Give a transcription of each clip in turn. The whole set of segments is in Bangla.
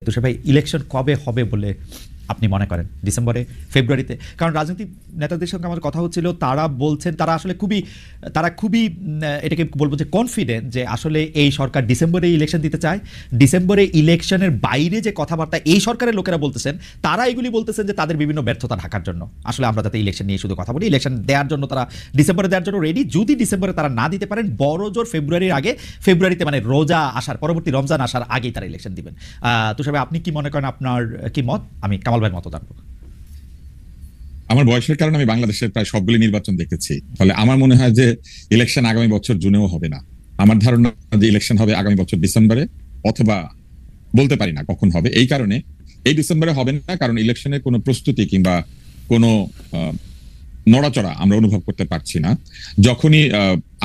তুষার ভাই, ইলেকশন কবে হবে বলে আপনি মনে করেন? ডিসেম্বরে, ফেব্রুয়ারিতে? কারণ রাজনৈতিক নেতাদের সঙ্গে আমার কথা হচ্ছিল, তারা বলছেন তারা আসলে খুবই এটাকে বলবো যে কনফিডেন্ট যে আসলে এই সরকার ডিসেম্বরে ইলেকশন দিতে চায়। ডিসেম্বরে ইলেকশনের বাইরে যে কথাবার্তা এই সরকারের লোকেরা বলতেছেন, তারা এগুলি বলতেছেন যে তাদের বিভিন্ন ব্যর্থতা ঢাকার জন্য আসলে আমরা যাতে ইলেকশন নিয়ে শুধু কথা বলি, ইলেকশন দেওয়ার জন্য তারা ডিসেম্বরে দেওয়ার জন্য রেডি। যদি ডিসেম্বরে তারা না দিতে পারেন, বড় জোর ফেব্রুয়ারির আগে, ফেব্রুয়ারিতে মানে রোজা আসার পরবর্তী, রমজান আসার আগেই তারা ইলেকশন দিবেন। তুষার ভাই, আপনি কি মনে করেন? আপনার কি মত? আমি কামাল ভাইয়ের মত জানবো। আমার বয়সের কারণে আমি বাংলাদেশের প্রায় সবগুলি নির্বাচন দেখেছি, ফলে আমার মনে হয় যে ইলেকশন আগামী বছর জুনেও হবে না। আমার ধারণা যে ইলেকশন হবে আগামী বছর ডিসেম্বরে, অথবা বলতে পারি না কখন হবে। এই কারণে এই ডিসেম্বরে হবে না, কারণ ইলেকশনের কোনো প্রস্তুতি কিংবা কোনো নড়াচড়া আমরা অনুভব করতে পারছি না। যখনই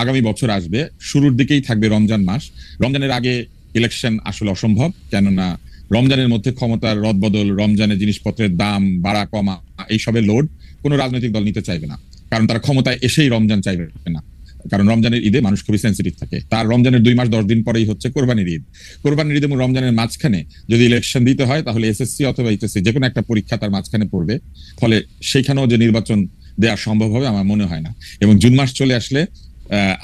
আগামী বছর আসবে, শুরুর দিকেই থাকবে রমজান মাস। রমজানের আগে ইলেকশন আসলে অসম্ভব, কেননা রমজানের মধ্যে ক্ষমতার রদবদল, রমজানের জিনিসপত্রের দাম বাড়া কমা, এইসবের লোড কোনো রাজনৈতিক দল নিতে চাইবে না, কারণ তারা ক্ষমতায় এসেই রমজান চাইবে না। কারণ রমজানের ঈদে মানুষ খুবই সেন্সিটিভ থাকে। তার রমজানের 2 মাস 10 দিন পরেই হচ্ছে কোরবানির ঈদ। কোরবানির ঈদ এবং রমজানের মাঝখানে যদি ইলেকশন দিতে হয়, তাহলে এসএসসি অথবা এইচএসসি যে কোনো একটা পরীক্ষা তার মাঝখানে পড়বে, ফলে সেইখানেও যে নির্বাচন দেওয়া সম্ভব হবে আমার মনে হয় না। এবং জুন মাস চলে আসলে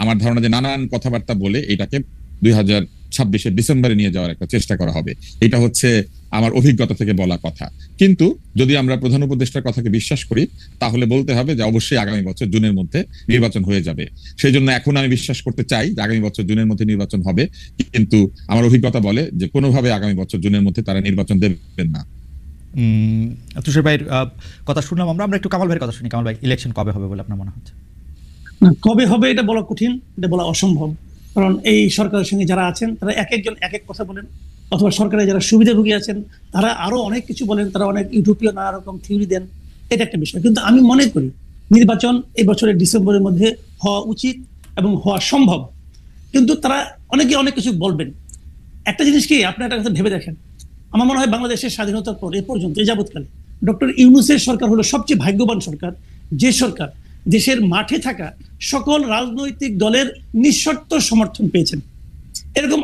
আমার ধারণা যে নানান কথাবার্তা বলে এটাকে 2026 ডিসেম্বরে নিয়ে যাওয়ার একটা চেষ্টা করা হবে। এটা হচ্ছে আমার অভিজ্ঞতা থেকে বলা কথা। কিন্তু যদি আমরা প্রধান উপদেষ্টার কথাকে বিশ্বাস করি, তাহলে বলতে হবে যে অবশ্যই আগামী বছর জুনের মধ্যে নির্বাচন হয়ে যাবে। সেই জন্য এখন আমি বিশ্বাস করতে চাই যে আগামী বছর জুনের মধ্যে নির্বাচন হবে, কিন্তু আমার অভিজ্ঞতা বলে যে কোনোভাবে আগামী বছর জুনের মধ্যে তারা নির্বাচন দেবেন না। তুষার ভাইয়ের কথা শুনলাম, আমরা একটু কামাল ভাইয়ের কথা শুনি। কামাল ভাই, ইলেকশন কবে হবে বলে আপনার মনে হচ্ছে? কবে হবে এটা বলা কঠিন, এটা বলা অসম্ভব। কারণ এই সরকারের সঙ্গে যারা আছেন তারা এক একজন এক এক কথা বলেন, অথবা সরকারের যারা সুবিধাভোগী আছেন তারা আরো অনেক কিছু বলেন, তারা অনেক ইউটোপিয়ান নানা রকম থিওরি দেন। এটা একটা বিষয়। কিন্তু আমি মনে করি নির্বাচন এই বছরের ডিসেম্বরের মধ্যে হওয়া উচিত এবং হওয়া সম্ভব। কিন্তু তারা অনেকে অনেক কিছু বলবেন। একটা জিনিস কি আপনি একটা কথা ভেবে দেখেন, আমার মনে হয় বাংলাদেশের স্বাধীনতার পর এ পর্যন্ত এ যাবৎকালে ডক্টর ইউনূসের সরকার হলো সবচেয়ে ভাগ্যবান সরকার, যে সরকার দেশের মাঠে থাকা সকল রাজনৈতিক দলের নিঃশর্ত সমর্থন পেয়েছেন। এরকম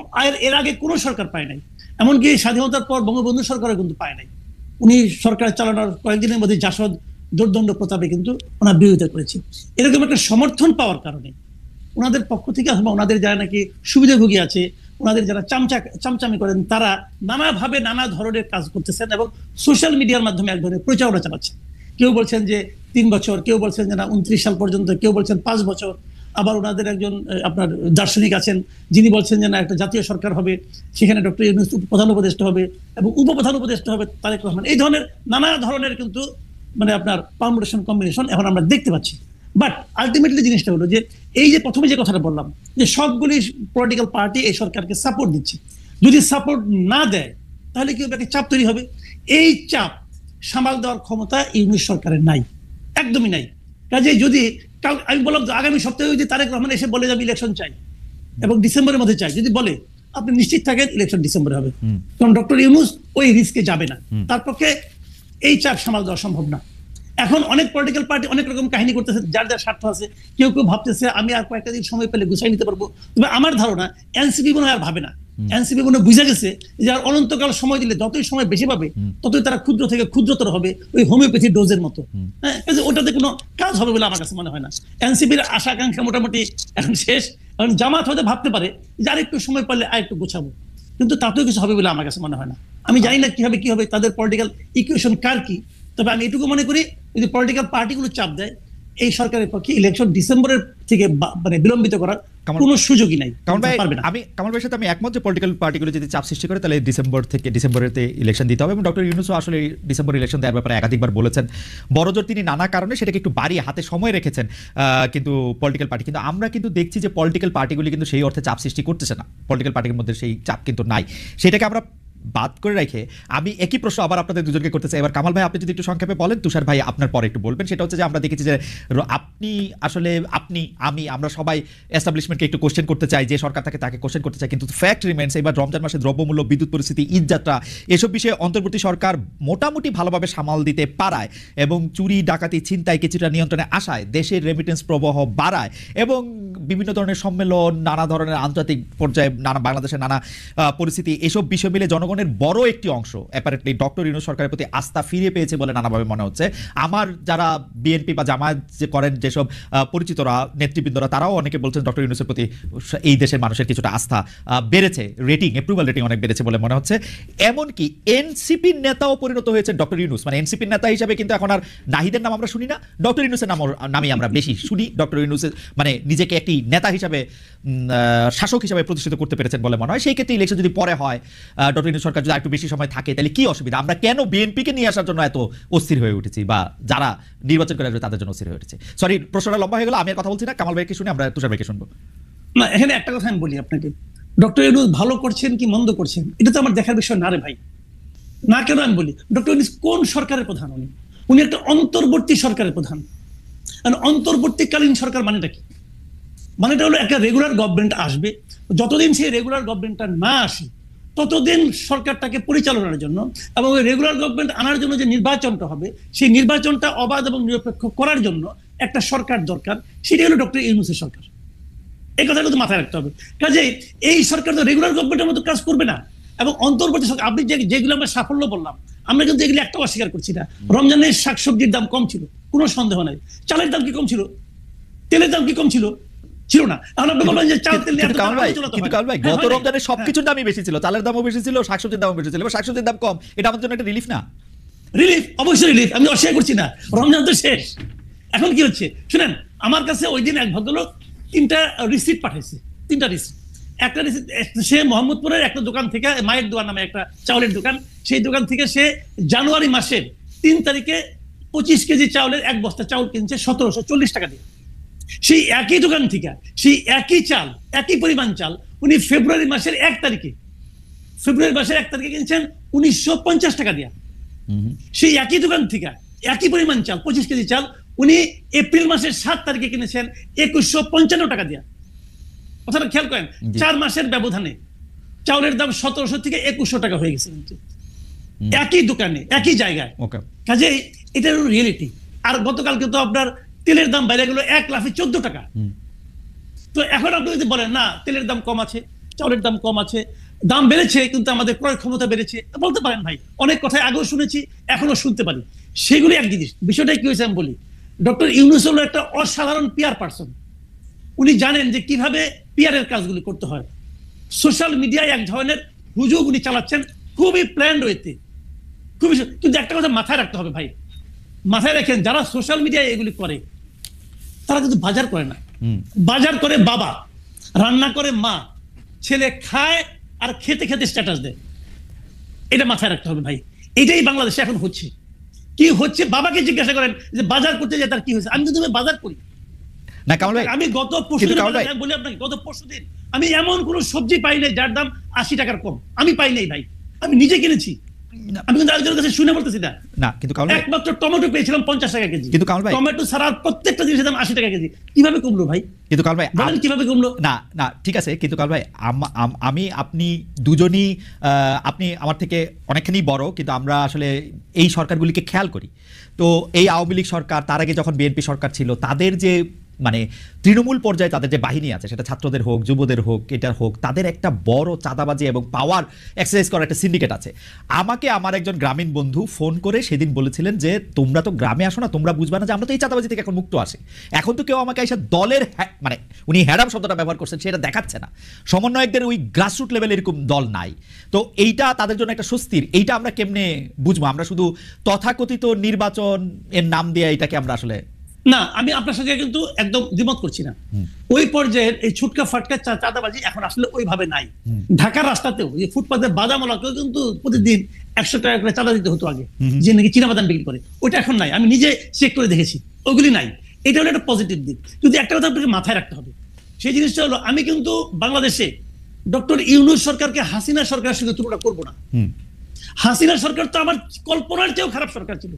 এর আগে কোনো সরকার পায় নাই। এমনকি স্বাধীনতার পর বঙ্গবন্ধু সরকারও কিন্তু পায় নাই। উনি সরকার চালানোর কয়েকদিনের মধ্যে জাসদ দুর্দণ্ড প্রতাপে কিন্তু ওনার বিরোধিতা করেছে। এরকম একটা সমর্থন পাওয়ার কারণে ওনাদের পক্ষ থেকে, অথবা ওনাদের যারা নাকি সুবিধাভোগী আছে, ওনাদের যারা চামচামি করেন, তারা নানাভাবে নানা ধরনের কাজ করতেছেন এবং সোশ্যাল মিডিয়ার মাধ্যমে এক ধরনের প্রচারণা চালাচ্ছেন। কেউ বলছেন যে 3 বছর, কেউ বলছেন যে না 29 সাল পর্যন্ত, কেউ বলছেন 5 বছর। আবার ওনাদের একজন আপনার দার্শনিক আছেন যিনি বলছেন যে না একটা জাতীয় সরকার হবে, সেখানে ডক্টর ইউনূস প্রধান উপদেষ্টা হবে এবং উপপ্রধান উপদেষ্টা হবে তারেক রহমান। এই ধরনের নানা ধরনের কিন্তু মানে আপনার পারমুটেশন কম্বিনেশন এখন আমরা দেখতে পাচ্ছি। বাট আলটিমেটলি জিনিসটা হলো যে এই যে প্রথমে যে কথাটা বললাম যে সবগুলি পলিটিক্যাল পার্টি এই সরকারকে সাপোর্ট দিচ্ছে, যদি সাপোর্ট না দেয় তাহলে কি একটা চাপ তৈরি হবে। এই চাপ সামাল দেওয়ার ক্ষমতা ইউনূস সরকারের নাই, একদমই নাই। কাজে যদি আমি বললাম আগামী সপ্তাহে যদি তারেক রহমান এসে বলে যাবে ইলেকশন চাই এবং ডিসেম্বরের মধ্যে চাই, যদি বলে, আপনি নিশ্চিত থাকেন ইলেকশন ডিসেম্বরে হবে। কারণ ডক্টর ইউনূস ওই রিস্কে যাবে না, তার পক্ষে এই চাপ সামাল দেওয়া সম্ভব না। এখন অনেক পলিটিক্যাল পার্টি অনেক রকম কাহিনী করতেছে, যার যার স্বার্থ আছে। কেউ কেউ ভাবতেছে আমি আর কয়েকটা দিন সময় পেলে গুছাই নিতে পারবো। তবে আমার ধারণা এনসিপি মনে হয় আর ভাবে না। এনসিপি মনে বুঝে গেছে যে আর অনন্তকাল সময় দিলে যতই সময় বেশি পাবে ততই তারা ক্ষুদ্র থেকে ক্ষুদ্রতর হবে, ওই হোমিওপ্যাথি ডোজের মতো। হ্যাঁ, ওটাতে কোনো কাজ হবে বলে আমার কাছে মনে হয় না। এনসিপির আশা আকাঙ্ক্ষা মোটামুটি এখন শেষ। কারণ জামাত হয়তো ভাবতে পারে যে আর একটু সময় পারলে আর একটু গোছাবো, কিন্তু তাতেও কিছু হবে বলে আমার কাছে মনে হয় না। আমি জানি না কি হবে তাদের পলিটিক্যাল ইকুয়েশন কার কি। তবে আমি এটুকু মনে করি যদি পলিটিক্যাল পার্টিগুলো চাপ দেয়, এই সরকারের পক্ষে ইলেকশন ডিসেম্বরের থেকে মানে বিলম্বিত করার কোনো সুযোগই নাই। আমি কামাল ভাইয়ের সাথে আমি একমত যে পলিটিক্যাল পার্টিগুলো যদি চাপ সৃষ্টি করে তাহলে ডিসেম্বরেতে ইলেকশন দিতে হবে। এবং ডক্টর ইউনূসও আসলে ডিসেম্বর ইলেকশন দেওয়ার ব্যাপারে একাধিকবার বলেছেন। বড়জোর তিনি নানা কারণে সেটাকে একটু বাড়িয়ে হাতে সময় রেখেছেন, কিন্তু পলিটিক্যাল পার্টি, কিন্তু আমরা কিন্তু দেখছি যে পলিটিক্যাল পার্টিগুলি কিন্তু সেই অর্থে চাপ সৃষ্টি করতেছে না। পলিটিক্যাল পার্টির মধ্যে সেই চাপ কিন্তু নাই। সেটাকে আমরা বাদ করে রেখে আমি একই প্রশ্ন আবার আপনাদের দুজনকে করতে চাই। এবার কামাল ভাই আপনি যদি একটু সংক্ষেপে বলেন, তুষার ভাই আপনার পরে একটু বলবেন। সেটা হচ্ছে যে আমরা দেখেছি যে আমরা সবাই এস্টাবলিশমেন্টকে একটু কোশ্চেন করতে চাই, যে সরকার থাকে তাকে কোশ্চেন করতে চাই, কিন্তু ফ্যাক্ট রিমেন্স এবার রমজান মাসে দ্রব্যমূল্য, বিদ্যুৎ পরিস্থিতি, ঈদ যাত্রা, এসব বিষয়ে অন্তর্বর্তী সরকার মোটামুটি ভালোভাবে সামাল দিতে পারায় এবং চুরি ডাকাতি ছিনতাই কিছুটা নিয়ন্ত্রণে আসায় দেশের রেমিটেন্স প্রবাহ বাড়ায় এবং বিভিন্ন ধরনের সম্মেলন, নানা ধরনের আন্তর্জাতিক পর্যায়ে বাংলাদেশের নানা পরিস্থিতি, এসব বিষয় মিলে জনগণ জনগণের বড় একটি অংশ অ্যাপারেন্টলি ডক্টর ইউনূস সরকারের প্রতি আস্থা ফিরে পেয়েছে বলে নানাভাবে মনে হচ্ছে। আমার যারা বিএনপি বা জামায়াত যে করেন যেসব পরিচিতরা নেতৃবৃন্দরা তারাও অনেকে বলছেন ডক্টর ইউনূসের প্রতি এই দেশের মানুষের কিছুটা আস্থা বেড়েছে, অ্যাপ্রুভাল রেটিং অনেক বেড়েছে বলে মনে হচ্ছে। এমনকি এনসিপির নেতাও পরিণত হয়েছে ডক্টর ইউনূস, মানে এনসিপির নেতা হিসাবে কিন্তু এখন আর নাহিদের নাম আমরা শুনি না, ডক্টর ইউনূসের নামই আমরা বেশি শুনি। ডক্টর ইউনূসের মানে নিজেকে একটি নেতা হিসাবে শাসক হিসাবে প্রতিষ্ঠিত করতে পেরেছেন বলে মনে হয়। সেই ক্ষেত্রে ইলেকশন যদি পরে হয়, ডক্টর ইউনূস সরকার যদি একটু বেশি সময় থাকে, তাহলে কি অসুবিধা? আমরা কেন বিএনপিকে নিয়ে আসার জন্য এত অস্থির হয়ে উঠেছি, বা যারা নির্বাচন করে আসবে তাদের জন্য অস্থির হয়ে উঠেছে? সরি, প্রশ্নটা লম্বা হয়ে গেল, আমি আর কথা বলছি না। কামাল ভাইকে শুনে আমরা তুষার ভাইকে শুনবো। না, এখানে একটা কথা আমি বলি আপনাকে, ডক্টর ইউনূস ভালো করছেন কি মন্দ করছেন এটা তো আমার দেখার বিষয় না রে ভাই। না কেন আমি বলি, ডক্টর ইউনূস কোন সরকারের প্রধান? উনি একটা অন্তর্বর্তী সরকারের প্রধান। অন্তর্বর্তীকালীন সরকার মানেটা কি? মানেটা হলো একটা রেগুলার গভর্নমেন্ট আসবে, যতদিন সেই রেগুলার গভর্নমেন্টটা না আসে ততদিন সরকারটাকে পরিচালনার জন্য এবং ওই রেগুলার গভর্নমেন্ট আনার জন্য যে নির্বাচনটা হবে সেই নির্বাচনটা অবাধ এবং নিরপেক্ষ করার জন্য একটা সরকার দরকার, সেটা হলো ডক্টর ইউনূসের সরকার। এই কথা কিন্তু মাথায় রাখতে হবে। কাজে এই সরকার তো রেগুলার গভর্নমেন্টের মতো কাজ করবে না। এবং অন্তর্বর্তী সরকার, আপনি যেগুলো আমরা সাফল্য বললাম, আমরা কিন্তু এগুলো একটাও অস্বীকার করছি না। রমজানের শাকসবজির দাম কম ছিল, কোনো সন্দেহ নাই। চালের দাম কি কম ছিল? তেলের দাম কি কম ছিল? ছিল না। এখন আপনি বলবেন যে চাল তেল নিয়ে কিন্তু কামাল ভাই, গত রমজানে সবকিছুর দামই বেশি ছিল, চালের দামও বেশি ছিল, শাকসবজির দামও বেশি ছিল, এবার শাকসবজির দাম কম, এটা আমার জন্য একটা রিলিফ না? রিলিফ, অবশ্যই রিলিফ, আমি অস্বীকার করছি না। রমজান তো শেষ, এখন কি হচ্ছে শুনেন। আমার কাছে ওই দিন এক ভদ্রলোক 3টা রিসিপ্ট পাঠাইছে, 3টা রিসিপ্ট। একটা রিসিপ্ট সে মোহাম্মদপুরের একটা দোকান থেকে, মায়ের দোকান নামে একটা চাউলের দোকান, সেই দোকান থেকে সে জানুয়ারি মাসের 3 তারিখে 25 কেজি চাউলের এক বস্তা চাউল কিনছে 1740 টাকা দিয়ে। সেই একই দোকান থেকে সেই একই চাল, একই পরিমাণ চাল উনি ফেব্রুয়ারি মাসের 1 তারিখে কিনছেন 1950 টাকা দিয়ে। সেই একই দোকান থেকে একই পরিমাণ চাল, 25 কেজি চাল, উনি এপ্রিল মাসের 7 তারিখে কিনেছেন 2155 টাকা দিয়ে। কথাটা খেয়াল করেন, 4 মাসের ব্যবধানে চাউলের দাম 1700 থেকে 2100 টাকা হয়ে গেছে, কিন্তু একই দোকানে একই জায়গায়। কাজেই এটা হলো রিয়েলিটি। আর গতকালকে তো আপনার তেলের দাম বাইরে গেল 1,14 টাকা। তো এখন আপনি যদি বলেন না তেলের দাম কম আছে, চাউলের দাম কম আছে, দাম বেড়েছে কিন্তু আমাদের ক্রয় ক্ষমতা বেড়েছে, বলতে পারেন ভাই, অনেক কথাই আগেও শুনেছি, এখনো শুনতে পারি। সেগুলি এক জিনিস। বিষয়টা কি হয়েছে আমি বলি, ডক্টর ইউনূস হলো একটা অসাধারণ পিআর পার্সন। উনি জানেন যে কিভাবে পিআরের কাজগুলি করতে হয়। সোশ্যাল মিডিয়ায় এক ধরনের হুজুগ উনি চালাচ্ছেন, খুবই প্ল্যান্ড ওয়েতে, খুবই। কিন্তু একটা কথা মাথায় রাখতে হবে ভাই, মাথায় রাখেন, যারা সোশ্যাল মিডিয়ায় এগুলি করে তারা কিন্তু বাজার করে না। বাজার করে বাবা, রান্না করে মা, ছেলে খায় আর খেতে খেতে স্ট্যাটাস দেয়। এটা মাথায় রাখতে হবে ভাই। এটাই বাংলাদেশে এখন হচ্ছে। কি হচ্ছে, বাবাকে জিজ্ঞাসা করেন যে বাজার করতে যায় তার কি হয়েছে। আমি কিন্তু বাজার করি না কামাল ভাই, আমি গত পরশুদিন বলি আপনাকে, গত পরশুদিন আমি এমন কোন সবজি পাই নাই যার দাম 80 টাকার কম। আমি পাই নাই ভাই, আমি নিজে কিনেছি। আমি কিন্তু আরেকজনের কাছে শুনে বলতেছি না। কিন্তু কামাল ভাই, একমাত্র টমেটো পেয়েছিলাম 50 টাকা কেজি। কিন্তু কামাল ভাই, টমেটো ছাড়া প্রত্যেকটা জিনিসের দাম 80 টাকা কেজি। কিভাবে কমলো ভাই? কিন্তু কামাল ভাই বলেন কিভাবে কমলো? না ঠিক আছে, কিন্তু কামাল ভাই, আমি আপনি দুজনই, আপনি আমার থেকে অনেকখানি বড়, কিন্তু আমরা আসলে এই সরকারগুলিকে খেয়াল করি। তো এই আওয়ামী লীগ সরকার, তার আগে যখন বিএনপি সরকার ছিল, তাদের যে মানে তৃণমূল পর্যায়ে তাদের যে বাহিনী আছে, সেটা ছাত্রদের হোক, যুবদের হোক, এটার হোক, তাদের একটা বড় চাঁদাবাজি এবং পাওয়ার এক্সারসাইজ করার একটা সিন্ডিকেট আছে। আমাকে আমার একজন গ্রামীণ বন্ধু ফোন করে সেদিন বলেছিলেন যে তোমরা তো গ্রামে আসো না, তোমরা বুঝবা না যে আমরা তো এই চাঁদাবাজি থেকে এখন মুক্ত আসি। এখন তো কেউ আমাকে এসে দলের, মানে উনি হ্যাডাম শব্দটা ব্যবহার করছেন, সেটা দেখাচ্ছে না। সমন্বয়কদের ওই গ্রাসরুট লেভেল এরকম দল নাই। তো এইটা তাদের জন্য একটা স্বস্তির। এইটা আমরা কেমনে বুঝবো? আমরা শুধু তথাকথিত নির্বাচন এর নাম দিয়ে এটাকে আমরা আসলে, না, আমি আপনার সঙ্গে কিন্তু একদম দ্বিমত করছি না। ওই পর্যায়ের এই ছুটকা ফাটকা চাঁদাবাজি এখন আসলে ওইভাবে নাই। ঢাকার রাস্তাতেও এই ফুটপাতের বাদামওয়ালাকেও কিন্তু প্রতিদিন 100 টাকা করে চাঁদা দিতে হতো আগে, যে নাকি চীনা বাদাম বিক্রি করে। ওইটা এখন নাই, আমি নিজে চেক করে দেখেছি, ওইগুলি নাই। এটা হলো একটা পজিটিভ দিক। কিন্তু একটা কথা আপনাকে মাথায় রাখতে হবে, সেই জিনিসটা হলো, আমি কিন্তু বাংলাদেশে ডক্টর ইউনূস সরকারকে হাসিনা সরকারের সঙ্গে তুলনা করবো না। হাসিনা সরকার তো আমার কল্পনার চেয়েও খারাপ সরকার ছিল।